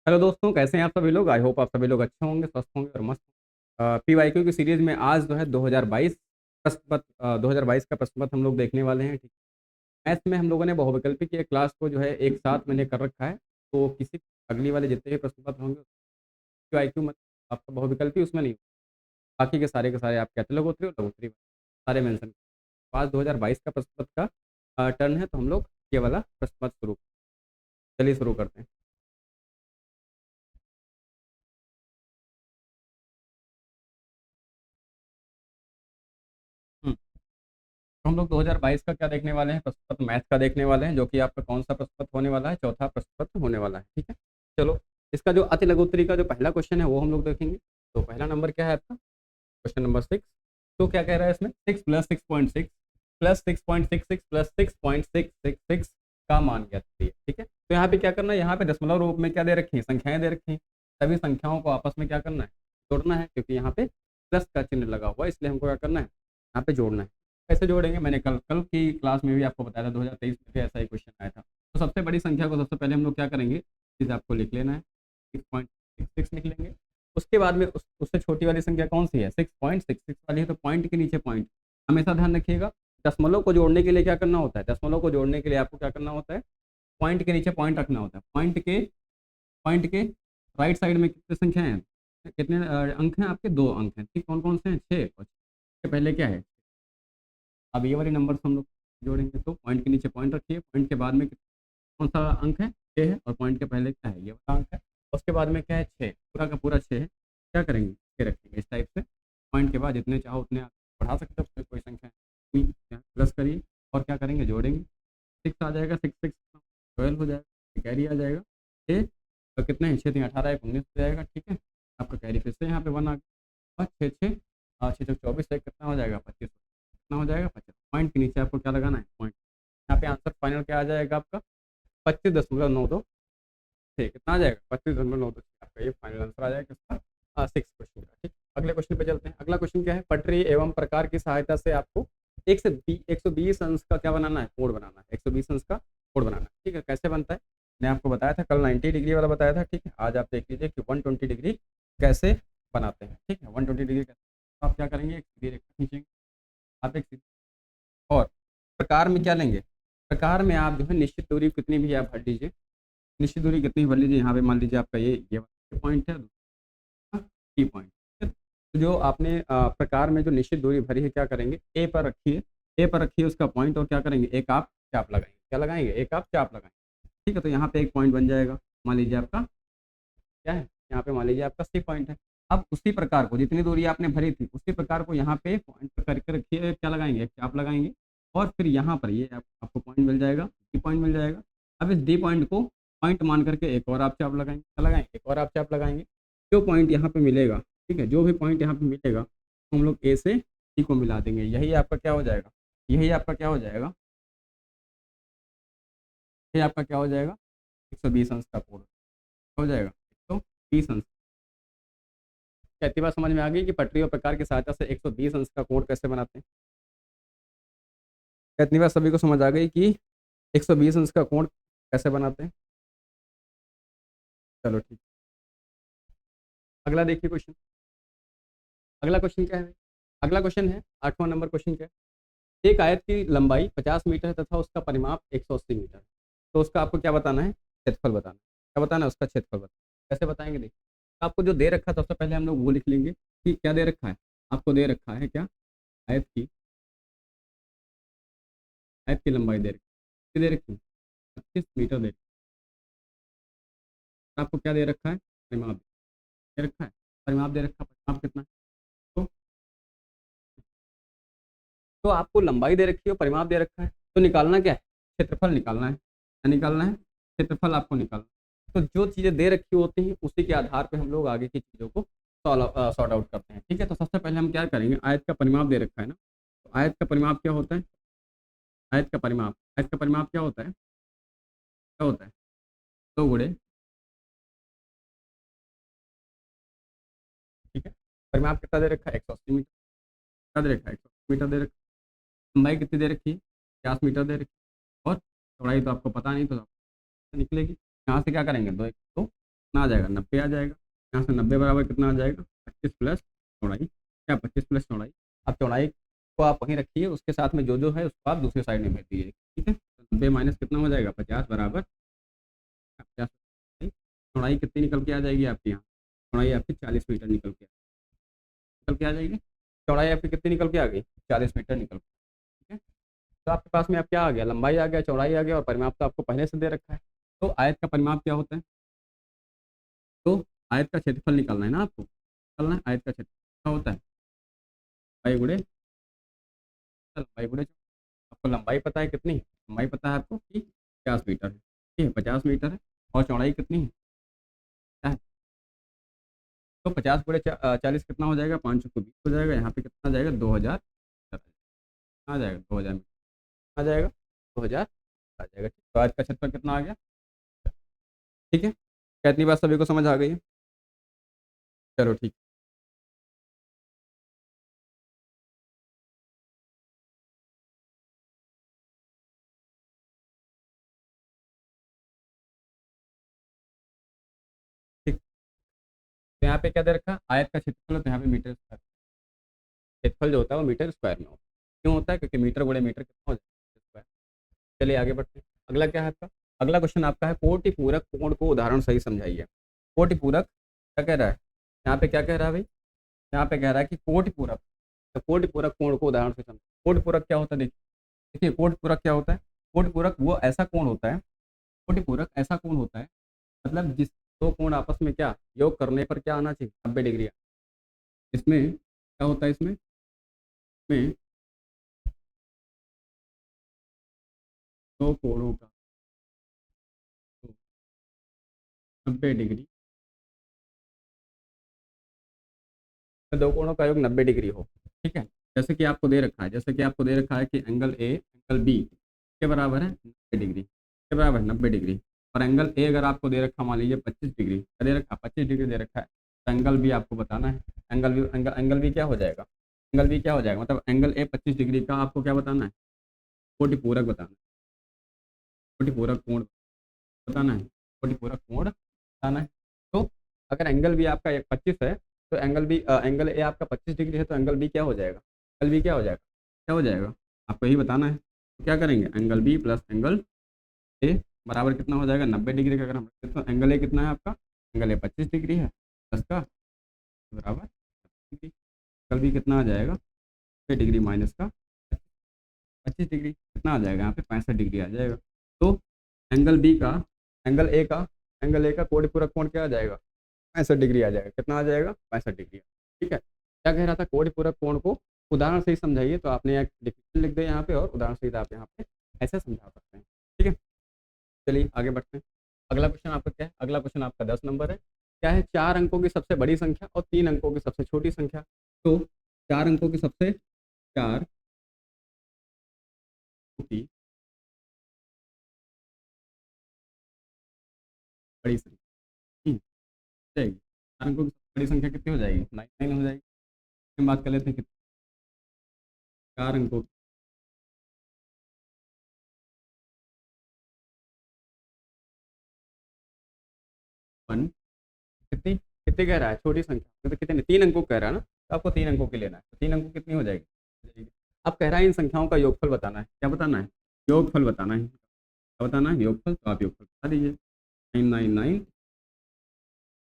Hello दोस्तों, कैसे हैं आप सभी लोग। आई होप आप सभी लोग अच्छे होंगे, स्वस्थ होंगे और मस्त। पीवाईक्यू की सीरीज में आज जो है 2022 प्रश्न पत्र 2022 का प्रश्न पत्र हम लोग देखने वाले हैं। ठीक। मैथ्स में हम लोगों ने बहुविकल्पी की एक क्लास को जो है एक साथ मैंने कर रखा है। तो किसी अगली वाले जितने भी प्रश्न पत्र होंगे पीवाईक्यू मत आपका बहुविकल्पी उसमें नहीं होगा। बाकी के सारे आप कहते लघुत्तरी और लघुत्तरी सारे मेंशन। आज 2022 का प्रश्न पत्र का टर्न है, तो हम लोग ये वाला प्रश्न पत्र चलिए शुरू करते हैं। हम्म। तो हम लोग 2022 का क्या देखने वाले हैं, प्रश्न पत्र मैथ का देखने वाले हैं, जो कि आपका कौन सा प्रश्न पत्र होने वाला है, चौथा प्रश्न पत्र होने वाला है। ठीक है। चलो, इसका जो अति लघु उत्तरी का जो पहला क्वेश्चन है वो हम लोग देखेंगे। तो पहला नंबर क्या है आपका, क्वेश्चन नंबर 6। तो क्या कह रहा है इसमें, 6 + 6.6 प्लस 6.66 प्लस 6.666 का मान ज्ञात करिए। ठीक है। तो यहाँ पे क्या करना है, यहाँ पे दशमलव रूप में क्या दे रखी है, संख्याएं दे रखी हैं। सभी संख्याओं को आपस में क्या करना है, जोड़ना है, क्योंकि यहाँ पे प्लस का चिन्ह लगा हुआ है, इसलिए हमको क्या करना है, यहाँ पे जोड़ना है। कैसे जोड़ेंगे, मैंने कल कल की क्लास में भी आपको बताया था, 2023 में भी ऐसा ही क्वेश्चन आया था। तो सबसे बड़ी संख्या को सबसे पहले हम लोग क्या करेंगे, सीधे आपको लिख लेना है, 6.66 लिख लेंगे। उसके बाद में उससे छोटी वाली संख्या कौन सी है, 6.66 वाली है, तो पॉइंट के नीचे पॉइंट। हमेशा ध्यान रखिएगा, दशमलव को जोड़ने के लिए क्या करना होता है, दशमलव को जोड़ने के लिए आपको क्या करना होता है, पॉइंट के नीचे पॉइंट रखना होता है। पॉइंट के राइट साइड में कितने संख्या हैं, कितने अंक हैं आपके, 2 अंक हैं। ठीक, कौन कौन से हैं, 6। और 6 के पहले क्या है, अब ये वाले नंबर हम लोग जोड़ेंगे। तो पॉइंट के नीचे पॉइंट रखिए, पॉइंट के बाद में कौन सा अंक है, 6 है, और पॉइंट के पहले क्या है, ये वाला अंक है। उसके बाद में क्या है, 6, पूरा का पूरा 6 है। क्या करेंगे, 6 रखेंगे इस टाइप से। पॉइंट के बाद जितने चाहो उतने आप बढ़ा सकते हो, कोई संख्या प्लस करिए और क्या करेंगे, जोड़ेंगे। 6 आ जाएगा, 6 6 12 हो जाएगा, कैरी आ जाएगा 6। तो कितने हैं, 6 3 18 1 19 हो जाएगा। ठीक है। आपका कैरी फिर से यहाँ पे 1 आ गया, और 6 6 6 24 से कितना हो जाएगा, 25 कितना हो जाएगा, 25। पॉइंट के नीचे आपको क्या लगाना है, पॉइंट। यहाँ पे आंसर फाइनल क्या आ जाएगा आपका, 25.92। ठीक, कितना आ जाएगा, 25.92। आपका ये फाइनल आंसर आ जाएगा किसका, 6 क्वेश्चन का। ठीक। अगले क्वेश्चन पे चलते हैं। अगला क्वेश्चन क्या है, पटरी एवं प्रकार की सहायता से आपको 120 अंश का क्या बनाना है, कोण बनाना है। 120 अंश का कोण बनाना है। ठीक है। कैसे बनता है, मैंने आपको बताया था कल, 90 डिग्री वाला बताया था। ठीक है। आज आप देख लीजिए कि 120 डिग्री कैसे बनाते हैं। ठीक है। 120 डिग्री कैसे, आप क्या करेंगे, एक सीधी रेखा खींचेंगे। आप एक सीधी, और प्रकार में क्या लेंगे, प्रकार में आप जो है निश्चित दूरी कितनी भी आप भर लीजिए, निश्चित दूरी कितनी भर लीजिए। यहाँ पे मान लीजिए आपका ये पॉइंट है, टी पॉइंट। तो जो आपने प्रकार में जो निश्चित दूरी भरी है, क्या करेंगे, ए पर रखिए, ए पर रखिए उसका पॉइंट, और क्या करेंगे, एक आप चाप लगाएंगे। क्या लगाएंगे, एक आप चाप लगाएंगे। ठीक है। तो यहाँ पे एक पॉइंट बन जाएगा, मान लीजिए आपका क्या है, यहाँ पे मान लीजिए आपका सी पॉइंट है। अब उसी प्रकार को, जितनी दूरी आपने भरी थी, उसी प्रकार को यहाँ पे पॉइंट करके रखिए, क्या लगाएंगे, एक चाप लगाएंगे। और फिर यहाँ पर ये आपको पॉइंट मिल जाएगा, डी पॉइंट मिल जाएगा। अब इस डी पॉइंट को पॉइंट मान करके एक और आप चाप लगाएंगे, क्या लगाएंगे, एक और आप चाप लगाएंगे। जो पॉइंट यहाँ पे मिलेगा, ठीक है, जो भी पॉइंट यहाँ पे मिलेगा, तो हम लोग ए से सी को मिला देंगे। यही आपका क्या हो जाएगा, यही आपका क्या हो जाएगा, ये आपका क्या हो जाएगा, 120 अंश का कोण हो जाएगा, 120 अंश। क्या इतनी बात समझ में आ गई कि पटरी और प्रकार की सहायता से 120 अंश का कोण कैसे बनाते हैं। क्या इतनी बात सभी को समझ आ गई कि 120 अंश का कोण कैसे बनाते हैं। चलो ठीक। अगला देखिए क्वेश्चन। अगला क्वेश्चन क्या है, अगला क्वेश्चन है 8वां नंबर क्वेश्चन क्या है, एक आयत की लंबाई 50 मीटर है तथा उसका परिमाप 180 मीटर है। तो उसका आपको क्या बताना है, क्षेत्रफल बताना है। क्या बताना है, उसका क्षेत्रफल बताना। कैसे बताएंगे, देखिए आपको जो दे रखा है सबसे पहले हम लोग वो लिख लेंगे कि क्या दे रखा है। आपको दे रखा है क्या, आयत की, आयत की लंबाई दे रखी 25 मीटर दे रखी है। आपको क्या दे रखा है, परिमाप दे रखा है, परिमाप दे रखा है, परिमाप कितना है। तो, तो आपको लंबाई दे रखी है और परिमाप दे रखा है, तो निकालना क्या है, क्षेत्रफल निकालना है। क्या निकालना है, क्षेत्रफल आपको निकालना है। तो जो चीज़ें दे रखी होती हैं उसी के आधार पे हम लोग आगे की चीज़ों को सॉर्ट आउट करते हैं। ठीक है। तो सबसे पहले हम क्या करेंगे, आयत का परिमाप दे रखा है ना, तो आयत का परिमाप क्या होता है, आयत का परिमाप क्या होता है, क्या होता है, 2 गुणे, ठीक है। परिमाप कितना दे रखा है, 180 मीटर। क्या दे रखा है, 180 मीटर दे रखा है। लंबाई कितनी दे रखी है, 50 मीटर दे रखी है। और चौड़ाई तो आपको पता नहीं, तो निकलेगी। यहाँ से क्या करेंगे, दो एक दो, कितना आ जाएगा 90 आ जाएगा। यहाँ से 90 बराबर कितना आ जाएगा 25 प्लस चौड़ाई, क्या 25 प्लस चौड़ाई। अब चौड़ाई को आप वहीं रखिए, उसके साथ में जो है उसको आप दूसरी साइड में भेज दीजिए, ठीक है। तो 90 माइनस कितना हो जाएगा 50 बराबर 50। चौड़ाई कितनी निकल के आ जाएगी आपकी, यहाँ चौड़ाई आपकी 40 मीटर निकल के आ जाएगी। चौड़ाई आपकी कितनी निकल के आ गई 40 मीटर निकल के, ठीक है। तो आपके पास में अब क्या आ गया, लंबाई आ गया, चौड़ाई आ गया, और परिमाप तो आपको पहले से दे रखा है। तो आयत का परिमाप क्या होता है, तो आयत का क्षेत्रफल निकालना है ना आपको, निकालना है आयत का क्षेत्रफल क्या होता है, लंबाई गुणे लंबाई गुणे। आपको लंबाई पता है कितनी, लंबाई पता है आपको कि 50 मीटर है, ठीक है 50 मीटर है, और चौड़ाई कितनी है, क्या है? तो 50 गुणे 40 कितना हो जाएगा 520 हो जाएगा। यहाँ पे कितना आ जाएगा 2000 आ जाएगा, 2000 आ जाएगा, 2000 आ जाएगा। तो आज का क्षेत्रफल कितना आ गया, ठीक है। क्या इतनी बात सभी को समझ आ गई है, चलो ठीक। ठीक, तो यहाँ पे क्या दे रखा है, आयत का क्षेत्रफल, तो यहाँ पे मीटर स्क्वायर, क्षेत्रफल जो होता है वो मीटर स्क्वायर में होता है। क्यों होता है, क्योंकि मीटर गुणे मीटर कितना हो जाएगा स्क्वायर। चलिए आगे बढ़ते हैं, अगला क्या है आपका, अगला क्वेश्चन आपका है कोटि पूरक कोण को उदाहरण सही समझाइए। कोटि पूरक क्या कह रहा है, यहाँ पे क्या कह रहा है भाई, यहाँ पे कह रहा है कि कोटि पूरक, तो कोटि पूरक कोण को उदाहरण से समझ। कोटि पूरक क्या होता है, देखिए देखिए कोटि पूरक क्या होता है, कोटि पूरक वो ऐसा कोण होता है, कोटि पूरक ऐसा कोण होता है, मतलब जिस दो कोण आपस में क्या योग करने पर क्या आना चाहिए 90 डिग्री। इसमें क्या होता है, इसमें दो कोणों का 90 डिग्री, दो कोणों का योग 90 डिग्री हो, ठीक है। जैसे कि आपको दे रखा है, जैसे कि आपको दे रखा है कि एंगल ए एंगल बी के बराबर है 90 डिग्री, के बराबर है 90 डिग्री, और एंगल ए अगर आपको दे रखा मान लीजिए 25 डिग्री दे रखा, 25 डिग्री दे रखा है, तो एंगल बी आपको बताना है। एंगल बी क्या हो जाएगा, एंगल बी क्या हो जाएगा, मतलब एंगल ए 25 डिग्री का आपको क्या बताना है, कोटि पूरक बताना है, कोटि पूरक कोण बताना है, कोटि पूरक कोण बताना है। तो अगर एंगल बी आपका 25 है, तो एंगल ए आपका 25 डिग्री है, तो एंगल बी क्या हो जाएगा, एंगल बी क्या हो जाएगा, आपको यही बताना है। तो क्या करेंगे, angle B plus angle A बराबर कितना हो जाएगा 90 डिग्री का, अगर हम रखते हैं तो एंगल ए कितना है आपका, एंगल ए 25 डिग्री है, प्लस का बराबर डिग्री, एंगल बी कितना आ जाएगा 6 डिग्री माइनस का 25 डिग्री, कितना आ जाएगा यहाँ पे 65 डिग्री आ जाएगा। तो एंगल बी का एंगल ए का एंगल ए का कोटि पूरक कोण क्या आ जाएगा 65 डिग्री आ जाएगा, कितना आ जाएगा 65 डिग्री, ठीक है। क्या कह रहा था, कोटि पूरक कोण को उदाहरण से ही समझाइए, तो आपने एक डिफिनेशन लिख दिया यहाँ पे, और उदाहरण सहित आप यहाँ पे ऐसे समझा सकते हैं, ठीक है। चलिए आगे बढ़ते हैं, अगला क्वेश्चन आपका क्या है, अगला क्वेश्चन आपका 10 नंबर है। क्या है, 4 अंकों की सबसे बड़ी संख्या और 3 अंकों की सबसे छोटी संख्या। तो 4 अंकों की सबसे 4 की बड़ी संख्या, जाएगी 4 अंकों की सबसे बड़ी संख्या कितनी हो जाएगी 9 हो जाएगी। हम बात कर लेते हैं कितने 4 अंकों 1 कितनी कितनी कह रहा है, छोटी संख्या तो कितने 3 अंकों कह रहा है ना, तो आपको 3 अंकों की लेना है, तो 3 अंकों कितनी हो जाएगी। अब कह रहा है इन संख्याओं का योगफल बताना है, क्या बताना है, योगफल बताना है, क्या बताना है योगफल, तो आप योगफल बता दीजिए 999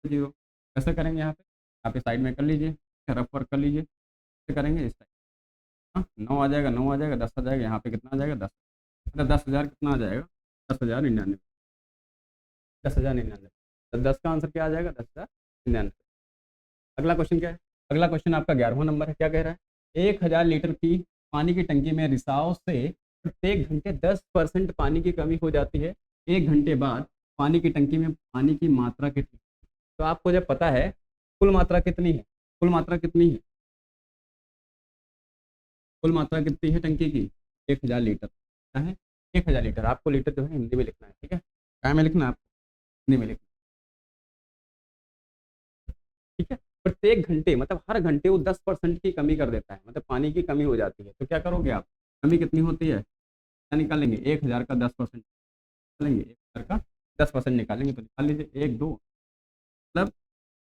0। कैसे करेंगे, यहाँ पे आप इस साइड में कर लीजिए, रफ वर्क कर लीजिए, कैसे करेंगे इस साइड, हाँ 9 आ जाएगा, 9 आ जाएगा, 10 आ जाएगा, यहाँ पे कितना आ जाएगा 10, मतलब 10,000 कितना आ जाएगा 10,099, 10,099, तो 10 का आंसर क्या आ जाएगा 10,099। अगला क्वेश्चन क्या है, अगला क्वेश्चन आपका 11वां नंबर है। क्या कह रहा है, 1,000 लीटर की पानी की टंकी में रिसाव से प्रत्येक घंटे 10% पानी की कमी हो जाती है, 1 घंटे बाद पानी की टंकी में पानी की मात्रा कितनी। तो आपको जब पता है कुल मात्रा कितनी है, कुल मात्रा कितनी है, कुल मात्रा कितनी है टंकी की 1,000 लीटर, क्या है 1,000 लीटर, आपको लीटर जो है हिंदी में लिखना है, ठीक है, क्या में लिखना है आपको, हिंदी में लिखना है, ठीक है। प्रत्येक घंटे मतलब हर घंटे वो 10% की कमी कर देता है, मतलब पानी की कमी हो जाती है, तो क्या करोगे आप, कमी कितनी होती है, क्या निकालेंगे 1,000 का 10% निकालेंगे, 1,000 का 10% निकालेंगे, तो निकाल लीजिए 1 2 मतलब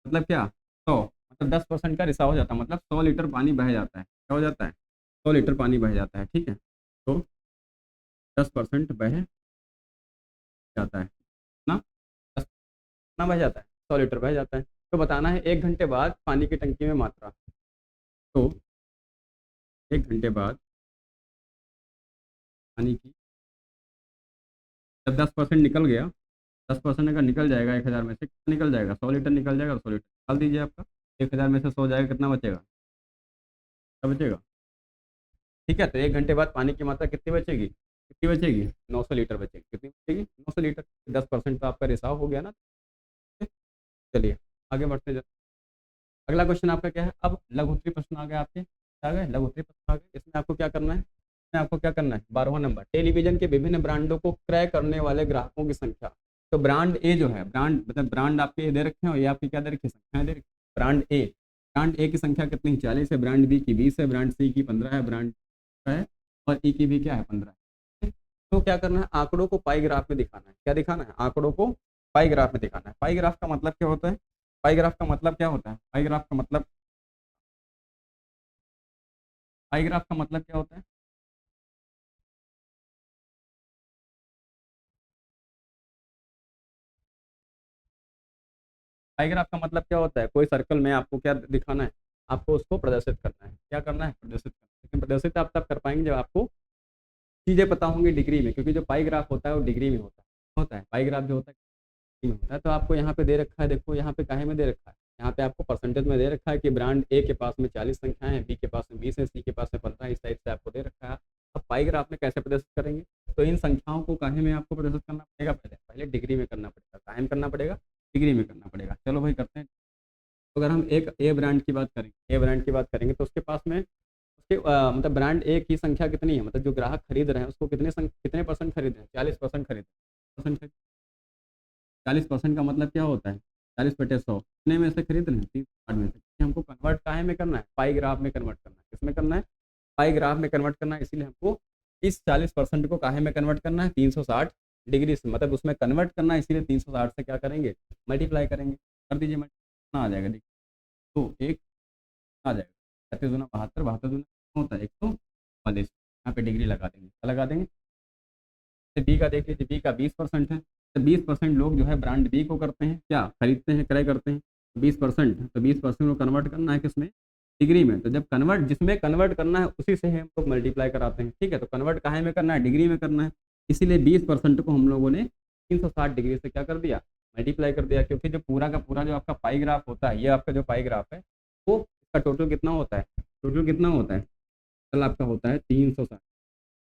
मतलब क्या, 100, मतलब 10% का रिसाव हो जाता है, मतलब 100 लीटर पानी बह जाता है, क्या हो जाता है, 100 लीटर पानी बह जाता है, ठीक है। तो 10% बह जाता है ना, 10 कितना बह जाता है, 100 लीटर बह जाता है। तो बताना है 1 घंटे बाद पानी की टंकी में मात्रा। तो 1 घंटे बाद पानी की, जब 10% निकल गया, 10% अगर निकल जाएगा 1,000 में से, कितना निकल जाएगा, 100 लीटर निकल जाएगा, 100 लीटर डाल दीजिए आपका, 1,000 में से 100 जाएगा, कितना बचेगा, क्या बचेगा, ठीक है। तो 1 घंटे बाद पानी की मात्रा कितनी बचेगी, कितनी बचेगी, 900 लीटर बचेगी, कितनी बचेगी, 900 लीटर। 10% तो आपका रिसाव हो गया ना, ठीक है? चलिए आगे बढ़ते जाए। अगला क्वेश्चन आपका क्या है, अब लघुत्तरी प्रश्न आ गए आपके, क्या आ गए, लघुत्तरी प्रश्न आ गए। इसमें आपको क्या करना है, इसमें आपको क्या करना है, 12वां नंबर, टेलीविजन के विभिन्न ब्रांडों को क्रय करने वाले ग्राहकों की संख्या। तो ब्रांड ए जो है, ब्रांड मतलब ब्रांड आपके दे रखे हो, ये आपकी क्या दे रखी है, संख्या दे रखी है। ब्रांड ए की संख्या कितनी, 40 है, ब्रांड बी की 20 है, ब्रांड सी की 15 है, ब्रांड है, और ई की भी क्या है, 15 है। तो क्या करना है, आंकड़ों को पाई ग्राफ में दिखाना है, क्या दिखाना है, आंकड़ों को पाई ग्राफ में दिखाना है। पाई ग्राफ का मतलब क्या होता है, पाई ग्राफ का मतलब क्या होता है, पाई ग्राफ का मतलब, पाई ग्राफ का मतलब क्या होता है, पाई ग्राफ का मतलब क्या होता है, कोई सर्कल में आपको क्या दिखाना है, आपको उसको प्रदर्शित करना है, क्या करना है, प्रदर्शित करना है। लेकिन प्रदर्शित आप तब कर पाएंगे जब आपको चीजें पता होंगी डिग्री में, क्योंकि जो पाई ग्राफ होता है वो डिग्री में होता है पाई ग्राफ जो होता है डिग्री में होता है। तो आपको यहाँ पे दे रखा है, देखो यहाँ पे काहे में दे रखा है, यहाँ पे आपको परसेंटेज में दे रखा है कि ब्रांड ए के पास में 40 संख्याएं हैं, बी के पास में 20 है, सी के पास में 15, इस टाइप से आपको दे रखा है। अब पाई ग्राफ में कैसे प्रदर्शित करेंगे, तो इन संख्याओं को काहे में आपको प्रदर्शित करना पड़ेगा, पहले पहले डिग्री में करना पड़ेगा, काहे में करना पड़ेगा, डिग्री में करना पड़ेगा। चलो भाई करते हैं। तो अगर हम एक ए ब्रांड की बात करेंगे, ए ब्रांड की बात करेंगे, तो उसके पास में उसके मतलब ब्रांड ए की संख्या कितनी है, मतलब जो ग्राहक खरीद रहे हैं उसको कितने परसेंट खरीद रहे हैं, 40% खरीद रहे हैं, 40% का मतलब क्या होता है, 40/100, कितने में से खरीद रहे हैं, 30 में से। हमको कन्वर्ट काहे में करना है, पाई ग्राफ में कन्वर्ट करना है, किसमें करना है, पाई ग्राफ में कन्वर्ट करना है। इसीलिए हमको इस 40% को काहे में कन्वर्ट करना है, 360 डिग्री से, मतलब उसमें कन्वर्ट करना है, इसीलिए 360 से क्या करेंगे, मल्टीप्लाई करेंगे, कर दीजिए, कितना आ जाएगा, देखिए। तो एक आ जाएगा, 36 दूना 72, 72 दूना कितना होता है, 140, यहाँ पे डिग्री लगा देंगे, क्या लगा देंगे। बी का देख लीजिए, बी का 20% है, तो 20% लोग जो है ब्रांड बी को करते हैं, क्या खरीदते हैं, क्रय करते हैं, 20%, तो 20% को कन्वर्ट करना है किसमें, डिग्री में। तो जब कन्वर्ट, जिसमें कन्वर्ट करना है उसी से हम लोग मल्टीप्लाई कराते हैं, ठीक है। तो कन्वर्ट काहे में करना है, डिग्री में करना है, इसीलिए 20% को हम लोगों ने 360 डिग्री से क्या कर दिया, मल्टीप्लाई कर दिया। क्योंकि जो पूरा का पूरा जो आपका पाई ग्राफ होता है, ये आपका जो पाई ग्राफ है, वो इसका टोटल कितना होता है, टोटल कितना होता है, टोटल आपका होता है 360,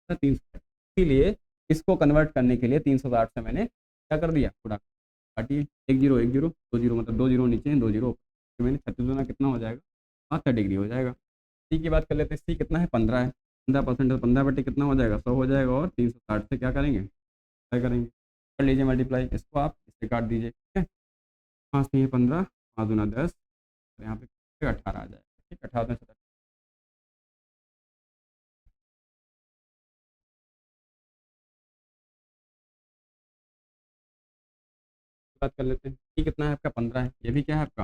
360। इसीलिए इसको कन्वर्ट करने के लिए 360 से मैंने क्या कर दिया, पूरा काटिए, 1 0 1 0 2 0, मतलब 2 0 नीचे हैं, 2 0 तो मैंने 36 गुना कितना हो जाएगा, 72 डिग्री हो जाएगा। सी की बात कर लेते हैं, सी कितना है, 15 है, 15% तो 15/, कितना हो जाएगा, 100 हो जाएगा, और 360 से क्या करेंगे, क्या करेंगे, कर लीजिए मल्टीप्लाई, इसको आप इससे काट दीजिए, ठीक है। 5 3 15, 5 दूना 10, यहाँ पे 18 आ जाएगा, ठीक है, 18 में बात कर लेते हैं। सी कितना है आपका, 15 है, ये भी क्या है आपका,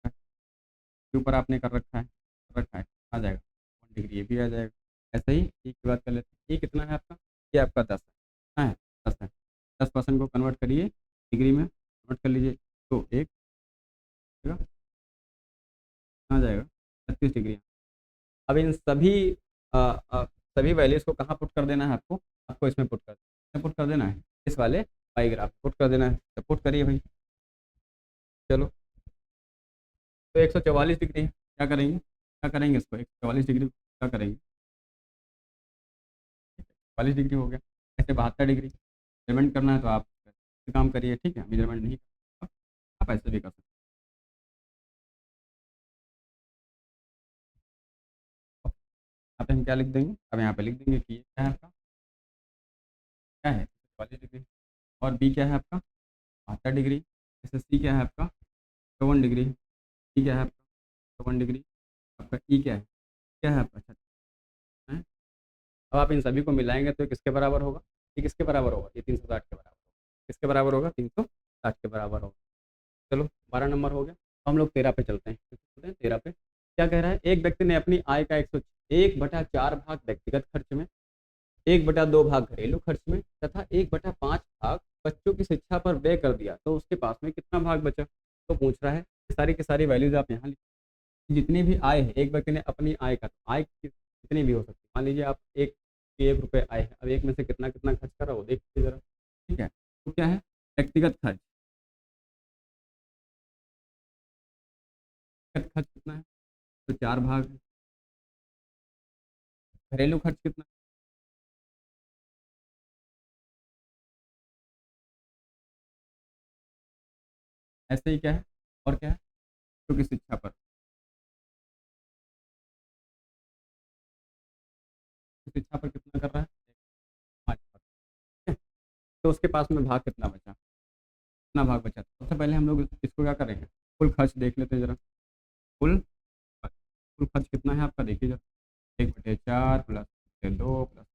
के ऊपर आपने कर रखा है, आ जाएगा 1 डिग्री, ये भी आ जाएगा। ऐसे ही ई की बात कर लेते हैं, ई कितना है आपका, ये आपका 10 है, कितना है, 10 है, 10% को कन्वर्ट करिए डिग्री में, कन्वर्ट कर लीजिए, तो एक आ जाएगा 36 डिग्री। अब इन सभी अ, अ, सभी वैल्यूज को कहाँ पुट कर देना है आपको, आपको इसमें पुट कर देना है, इस वाले पाई ग्राफ पुट कर देना है। तो पुट करिए भाई, चलो। तो 144 डिग्री है, क्या करेंगे इसको, 144 डिग्री क्या करेंगे, 40 डिग्री हो गया। ऐसे 72 डिग्री मेजरमेंट करना है, तो आप ऐसे काम करिए, ठीक है, मेजरमेंट नहीं करना आप ऐसे भी कर सकते हो। यहाँ पे हम क्या लिख देंगे, अब यहाँ पे लिख देंगे कि ये क्या है आपका, क्या है, 40 डिग्री, और बी क्या है आपका, 72 डिग्री, ऐसे सी क्या है आपका, 54 डिग्री, डी क्या है आपका, 54 डिग्री, आपका ई क्या है आपका, 36 है। अब आप इन सभी को मिलाएंगे तो ये किसके बराबर होगा, ये किसके बराबर होगा, ये 360 के बराबर होगा, किसके बराबर होगा, 360 के बराबर होगा। चलो 12 नंबर हो गया। तो हम लोग 13 पे चलते हैं। 13 पे क्या कह रहा है, एक व्यक्ति ने अपनी आय का 1/4 भाग व्यक्तिगत खर्च में, 1/2 भाग घरेलू खर्च में तथा 1/5 भाग बच्चों की शिक्षा पर व्यय कर दिया, तो उसके पास में कितना भाग बचा। तो पूछ रहा है सारी की सारी वैल्यूज आप यहाँ लिखिए। जितनी भी आय है, एक व्यक्ति ने अपनी आय का, तो आय कितनी भी हो सकती है। मान लीजिए आप 1 रुपये आय है, अब एक में से कितना कितना खर्च करा वो देखिए जरा। ठीक है, तो क्या है, व्यक्तिगत खर्च, व्यक्तिगत खर्च कितना है, तो 4 भाग है। घरेलू खर्च कितना है, ऐसे ही क्या है, और क्या है, क्योंकि शिक्षा पर, शिक्षा पर कितना कर रहा है, 5 भाग। ठीक है? तो उसके पास में भाग कितना बचा, कितना भाग बचा। सबसे पहले हम लोग इसको क्या करेंगे, कुल खर्च देख लेते हैं जरा। कुल खर्च, कुल खर्च कितना है आपका देखिए जरा। 1/4 प्लस 2 प्लस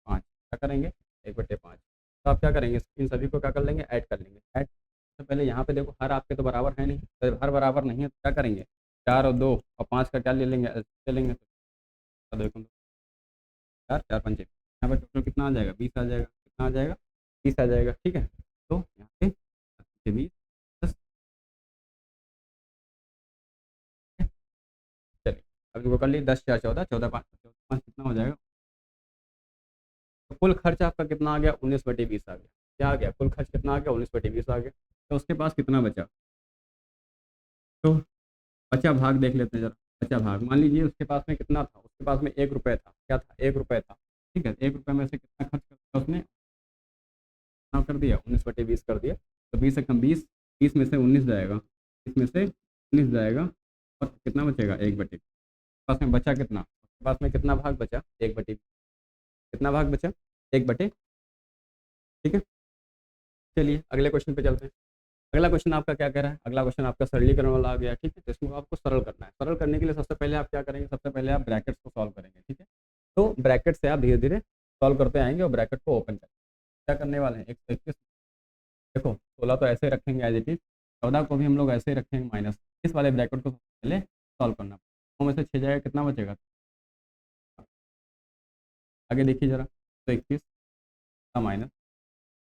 5, क्या करेंगे, 1/5। तो आप क्या करेंगे, इन सभी को क्या कर लेंगे, ऐड कर लेंगे। ऐड, सबसे पहले यहाँ पे देखो हर आपके तो बराबर है नहीं, तो हर बराबर नहीं है तो क्या करेंगे, 4 और 2 और 5 का क्या ले लेंगे, ले लेंगे। तो देखो 4 4 पंचे, यहाँ पर टोटल कितना आ जाएगा, 20 आ जाएगा। कितना आ जाएगा, 20 आ जाएगा। ठीक है, तो यहाँ पे 20 10। चलिए अब इनको कर लिए, 10 4 14, 14 5, 14 5 कितना हो जाएगा। तो कुल खर्च आपका कितना आ गया, 19/20 आ गया। क्या आ गया, कुल खर्च कितना आ गया, 19/20 आ गया। तो उसके पास कितना बचा, तो बचा भाग देख लेते हैं जरा। बचा भाग, मान लीजिए उसके पास में कितना था, उसके पास में 1 रुपये था, क्या था, 1 रुपये था। ठीक है, 1 रुपये में से कितना खर्च कर दिया उसने, कितना कर दिया, 19/20 कर दिया। तो 20 से कम 20, 20 में से 19 जाएगा, 20 में से 19 जाएगा, और कितना बचेगा, 1/20। पास में बचा कितना, उसके पास में कितना भाग बचा, 1/20। कितना भाग बचा, 1/। ठीक है, चलिए अगले क्वेश्चन पे चलते हैं। अगला क्वेश्चन आपका क्या कह रहा है, अगला क्वेश्चन आपका सरलीकरण वाला आ गया। ठीक है, तो इसमें आपको सरल करना है। सरल करने के लिए सबसे पहले आप क्या करेंगे, सबसे पहले आप ब्रैकेट्स को सॉल्व करेंगे। ठीक है, तो ब्रैकेट से आप धीरे धीरे सॉल्व करते आएंगे और ब्रैकेट को ओपन करेंगे। क्या करने वाले हैं, 121, देखो 16 तो ऐसे ही रखेंगे एज इट इज, 14 को भी हम लोग ऐसे ही रखेंगे माइनस। इस वाले ब्रैकेट को सबसे पहले सॉल्व करना, 9 में से 6 जाएगा, कितना बचेगा। आगे देखिए जरा, तो 21 का माइनस,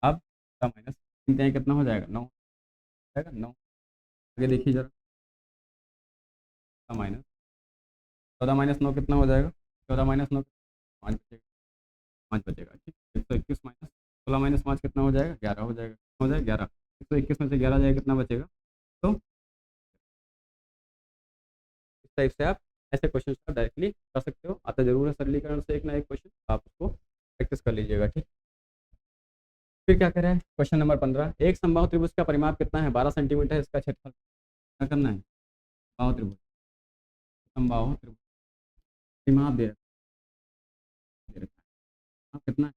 अब का माइनस, गिनते हैं कितना हो जाएगा, 9 हो जाएगा, 9। आगे देखिए जरा, का माइनस, 14 - 9 कितना हो जाएगा, 14 - 9 5 बचेगा, 5 बचेगा। ठीक, 121 माइनस 16 - 5 कितना हो जाएगा, 11 हो जाएगा, हो जाएगा 11। 121 में से 11 जाएगा, कितना बचेगा। तो इस टाइप से आप ऐसे क्वेश्चन का डायरेक्टली कर सकते हो। आता जरूर है सरलीकरण से एक ना एक क्वेश्चन, आप उसको प्रैक्टिस कर लीजिएगा। ठीक, फिर क्या करें, क्वेश्चन नंबर 15, एक समबाहु त्रिभुज का परिमाप कितना है, 12 सेंटीमीटर है, इसका क्षेत्रफल क्या करना है। समबाहु त्रिभुज, समबाहु त्रिभुज परिमाप दे रखा है, हाँ, कितना है,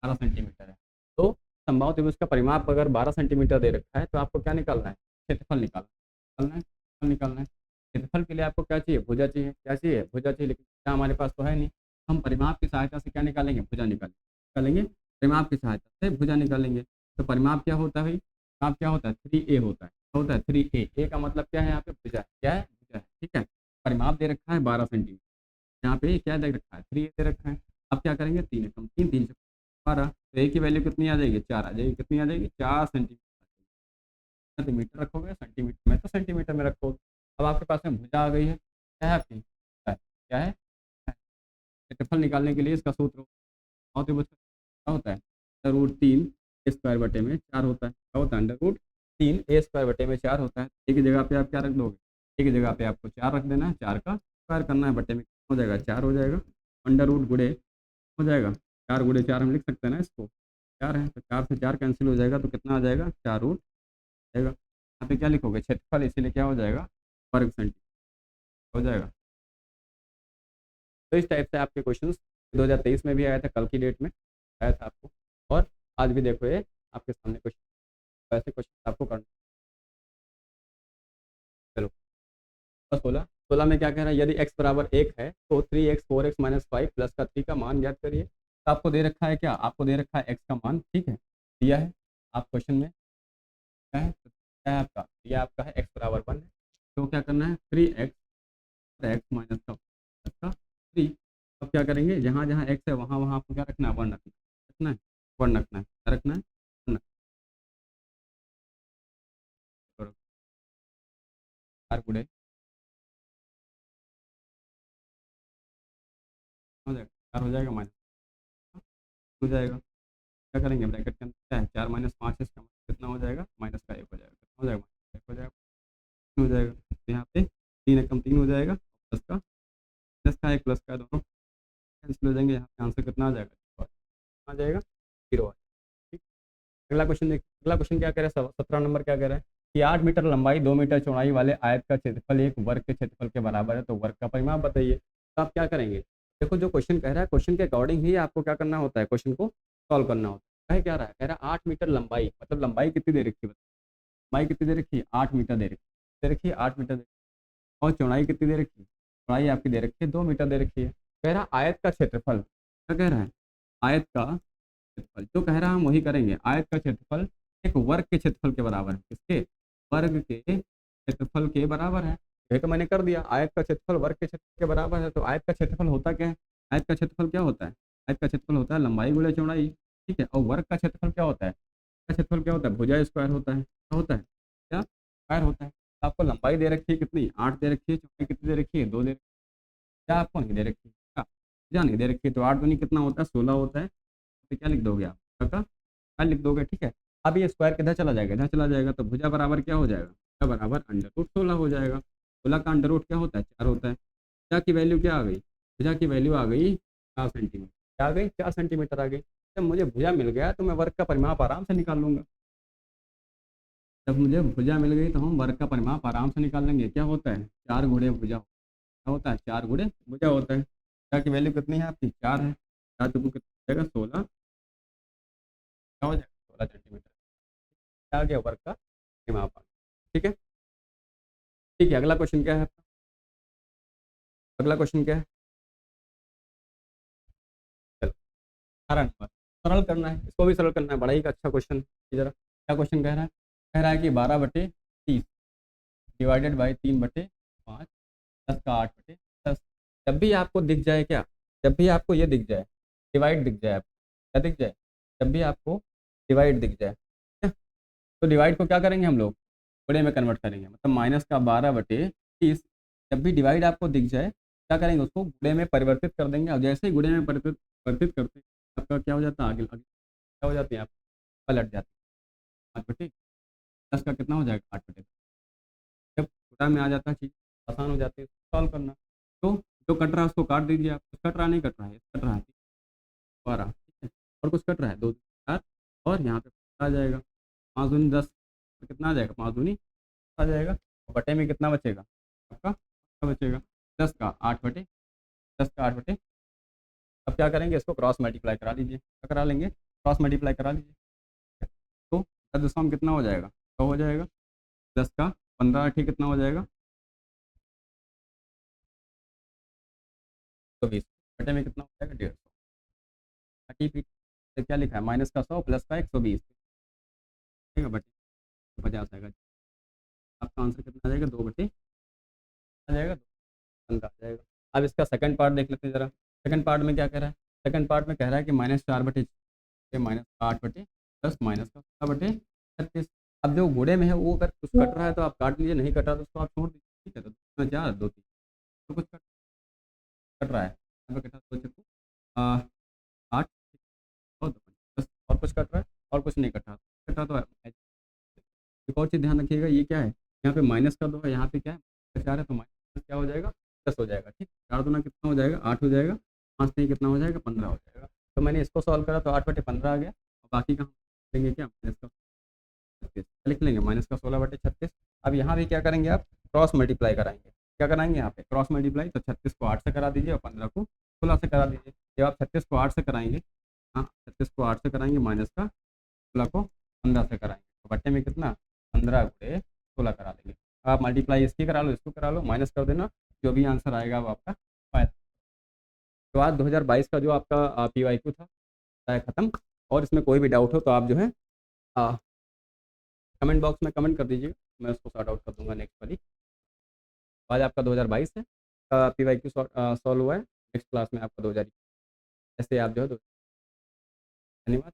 12 सेंटीमीटर है। तो समबाहु त्रिभुज का परिमाप अगर 12 सेंटीमीटर दे रखा है, तो आपको क्या निकालना है, क्षेत्रफल निकालना है, क्षेत्रफल निकालना है। क्षेत्रफल के लिए आपको क्या चाहिए, भुजा चाहिए, क्या चाहिए, भुजा चाहिए। लेकिन क्या हमारे पास तो है नहीं, हम परिमाप की सहायता से क्या निकालेंगे, भुजा निकालेंगे, परिमाप की सहायता से भुजा निकालेंगे। तो परिमाप क्या होता है भाई, परिमाप क्या होता है, 3a होता है, क्या होता है, 3a। ए का मतलब क्या है, यहाँ पे भुजा है, क्या है, भुजा है। ठीक है, परिमाप दे रखा है 12 सेंटीमीटर, यहाँ पे क्या दे रखा है, 3a दे रखा है। अब क्या करेंगे, 3 एकम 3, 3 से 12, तो ए की वैल्यू कितनी आ जाएगी, 4 आ जाएगी। कितनी आ जाएगी, 4 सेंटीमीटर। सेंटीमीटर रखोगे, सेंटीमीटर में तो सेंटीमीटर में रखोगे। अब आपके पास में भुजा आ गई है, क्या है आपकी, क्या है, क्षेत्रफल निकालने के लिए इसका सूत्र और त्रिभुज का क्या होता है, √3 a²/4 होता है। क्या होता है, √3 a²/4 होता है। एक ही जगह पे आप क्या रख दोगे, एक ही जगह पे आपको 4 रख देना है, 4 का स्क्वायर करना है, बटे में हो जाएगा 4 हो जाएगा, अंडर रूट गुड़े हो जाएगा, 4 × 4 हम लिख सकते हैं ना इसको, 4 है तो 4 से 4 कैंसिल हो जाएगा, तो कितना आ जाएगा, 4 रूट जाएगा। यहाँ पे क्या लिखोगे, क्षेत्रफल, इसीलिए क्या हो जाएगा, वर्ग सेंटीमीटर हो जाएगा। तो इस टाइप से आपके क्वेश्चंस 2023 में भी आया था, कल की डेट में आया था आपको, और आज भी देखो ये आपके सामने क्वेश्चन, ऐसे क्वेश्चन आपको करना। चलो, और 16 में क्या कह रहा है, यदि x बराबर 1 है तो 3x 4x - 5 प्लस का 3 का मान ज्ञात करिए। तो आपको दे रखा है क्या, आपको दे रखा है x का मान, ठीक है, दिया है आप क्वेश्चन में क्या है, क्या है आपका, ये आपका है एक्स बराबर 1 है। तो क्या करना है, 3x माइनस का 3। अब क्या करेंगे, जहाँ जहाँ एक्स है वहाँ वहाँ आपको क्या रखना है, 1 रखना है, 1 रखना है, क्या रखना है, 1 4 गुणे हो जाएगा, 4 हो जाएगा माइनस हो जाएगा। क्या करेंगे, ब्रैकेट के अंदर क्या है, 4 माइनस 5 है, इसका मतलब कितना हो जाएगा, माइनस का 1 हो जाएगा, कितना हो जाएगा, माइनस 1 हो जाएगा, हो जाएगा। तो यहाँ पे 3 एकम 3 हो जाएगा, प्लस का 1 प्लस का दोनों कैंसिल हो जाएंगे, यहाँ पे आंसर कितना आ जाएगा, आ जाएगा 0 आ जाएगा। ठीक। अगला क्वेश्चन देख, अगला क्वेश्चन क्या कह रहा है, 17 नंबर क्या कह रहा है कि 8 मीटर लंबाई 2 मीटर चौड़ाई वाले आयत का क्षेत्रफल एक वर्ग के क्षेत्रफल के बराबर है, तो वर्ग का परिमाप बताइए। तो आप क्या करेंगे, देखो जो क्वेश्चन कह रहा है, क्वेश्चन के अकॉर्डिंग ही आपको क्या करना होता है, क्वेश्चन को सॉल्व करना होता है। कह क्या रहा है, कह रहा है 8 मीटर लंबाई, मतलब लंबाई कितनी दे रखी है, लंबाई कितनी दे रखी है, 8 मीटर दे रखी है 8 मीटर और चौड़ाई कितनी दे रखी है, चौड़ाई आपकी दे रखी है 2 मीटर दे रखी है। कह रहा आयत का क्षेत्रफल, क्या कह रहा है, आयत का क्षेत्रफल जो कह रहा है हम वही करेंगे, आयत का क्षेत्रफल एक वर्ग के क्षेत्रफल के बराबर है, किसके, वर्ग के क्षेत्रफल के बराबर है। ये तो मैंने कर दिया, आयत का क्षेत्रफल वर्ग के क्षेत्रफल के बराबर है, तो आयत का क्षेत्रफल होता क्या है, आयत का क्षेत्रफल क्या होता है, आयत का क्षेत्रफल होता है लंबाई गुणे चौड़ाई। ठीक है, और वर्ग का क्षेत्रफल क्या होता है, का क्षेत्रफल क्या होता है, भुजा स्क्वायर होता है, क्या होता है, क्या स्क्वायर होता है। आपको लंबाई दे रखी है कितनी, 8 दे रखी है, चौड़ाई कितनी दे रखी है, 2 दे रखी है, क्या आपको नहीं दे रखी है, क्या भुजा नहीं दे रखी है, तो 8 दूनी कितना होता है, 16 होता है। तो क्या लिख दोगे आप, क्या लिख दोगे, ठीक है। अब ये स्क्वायर किधर चला जाएगा, इधर चला जाएगा, तो भुजा बराबर क्या हो जाएगा, भुजा बराबर अंडर रूट 16 हो जाएगा। 16 का अंडर रूट क्या होता है, 4 होता है। भुजा की वैल्यू क्या आ गई, भुजा की वैल्यू आ गई 4 सेंटीमीटर, क्या आ गई, 4 सेंटीमीटर आ गई। जब मुझे भुजा मिल गया तो मैं वर्ग का परिमाप आराम से निकाल लूंगा, जब मुझे भुजा मिल गई तो हम वर्ग का परिमाप आराम से निकाल लेंगे। क्या होता है, 4 गुणे भुजा, क्या होता है, 4 गुणे भुजा होता है। भुजा की वैल्यू कितनी है आपकी, 4 है, 4 चुकू कितना हो जाएगा, 16, क्या हो जाएगा, 16 सेंटीमीटर। आ गया वर्ग का परिमाप आ गया। ठीक है, ठीक है। अगला क्वेश्चन क्या है आपका, अगला क्वेश्चन क्या है, चलो 18 नंबर, सरल करना है, इसको भी सरल करना है, बड़ा ही अच्छा क्वेश्चन। जरा क्या क्वेश्चन कह रहा है कि 12/30 डिवाइडेड बाई 3/5, 10 का 8/10। जब भी आपको दिख जाए, क्या, जब भी आपको ये दिख जाए, डिवाइड दिख जाए, आपको क्या दिख जाए, जब भी आपको डिवाइड दिख जाए, ठीक है? तो डिवाइड को क्या करेंगे हम लोग, गुणे में कन्वर्ट करेंगे, मतलब -12/30। जब भी डिवाइड आपको दिख जाए, क्या करेंगे, उसको गुणे में परिवर्तित कर देंगे, और जैसे ही गुणे में परिवर्तित करते हैं, आपका क्या हो जाता है, आगे आगे क्या हो जाती है, आप पलट जाती है 8/10 का कितना हो जाएगा, 8/10। जब छोटा में आ जाता है चीज़, आसान हो जाती है सॉल्व करना। तो जो कट रहा है उसको काट दीजिए आप, कुछ कट रहा नहीं, कट रहा है, कट रहा है 12, ठीक है, और कुछ कट रहा है 2 4, और यहाँ पे आ जाएगा 5 दूनी 10, तो कितना आ जाएगा, 5 दूनी आ जाएगा, और बटे में कितना बचेगा आपका, कितना बचेगा, 10 का 8/10 अब क्या करेंगे, इसको क्रॉस मल्टीप्लाई करा लीजिए, क्या करा लेंगे, क्रॉस मल्टीप्लाई करा लीजिए। तो 10 कितना हो जाएगा, 100 हो जाएगा, 10 का 15 ठीक कितना हो जाएगा, 120, बटे में कितना हो जाएगा, 150। थर्टी फीट से क्या लिखा है, -100 प्लस का 120, ठीक है, बटे 50 आएगा। आपका आंसर कितना आ जाएगा, 2/15 आ जाएगा, 15 आ जाएगा। अब इसका सेकंड पार्ट देख लेते हैं जरा, सेकंड पार्ट में क्या कह रहा है, सेकंड पार्ट में कह रहा है कि -4/8 -8/10 अब जो गुणे में है वो अगर कुछ कट रहा है तो आप काट लीजिए, नहीं कट रहा तो उसको आप छोड़ दीजिए, ठीक है। तो 4 2 3 तो कुछ कट रहा है, यहाँ पे कटा 2 8 और 10 और कुछ कट रहा है और कुछ नहीं कटा तो एक और चीज़ ध्यान रखिएगा, ये क्या है, यहाँ पे माइनस का 2 है, यहाँ पे क्या है 4 है, तो माइनस क्या हो जाएगा, 10 हो जाएगा, ठीक। 4 दूना कितना हो जाएगा, 8 हो जाएगा, 5 नहीं कितना हो जाएगा, 15 हो जाएगा। तो मैंने इसको सॉल्व करा तो 8/15 आ गया, और बाकी का हम लेंगे क्या, -36 लिख लेंगे, -16/36। अब यहाँ भी क्या करेंगे आप, क्रॉस मल्टीप्लाई कराएंगे, क्या कराएंगे यहाँ पे, क्रॉस मल्टीप्लाई, तो 36 को 8 से करा दीजिए और 15 को 16 से करा दीजिए। जब आप 36 को 8 से कराएंगे, हाँ 36 को 8 से कराएंगे, माइनस का 16 को 15 से कराएंगे, तो बट्टे में कितना, 15/16 करा देंगे। आप मल्टीप्लाई इसकी करा लो, इसको करा लो, माइनस कर देना, जो भी आंसर आएगा वो आपका फायदा। तो आज 2022 का जो आपका PYQ था खत्म, और इसमें कोई भी डाउट हो तो आप जो है कमेंट बॉक्स में कमेंट कर दीजिएगा, मैं उसको सॉर्ट आउट कर दूँगा नेक्स्ट वाली। आज आपका 2022 है, पीवाईक्यू सॉल्व हुआ है, नेक्स्ट क्लास में आपका 2021 ऐसे आप जो है धन्यवाद।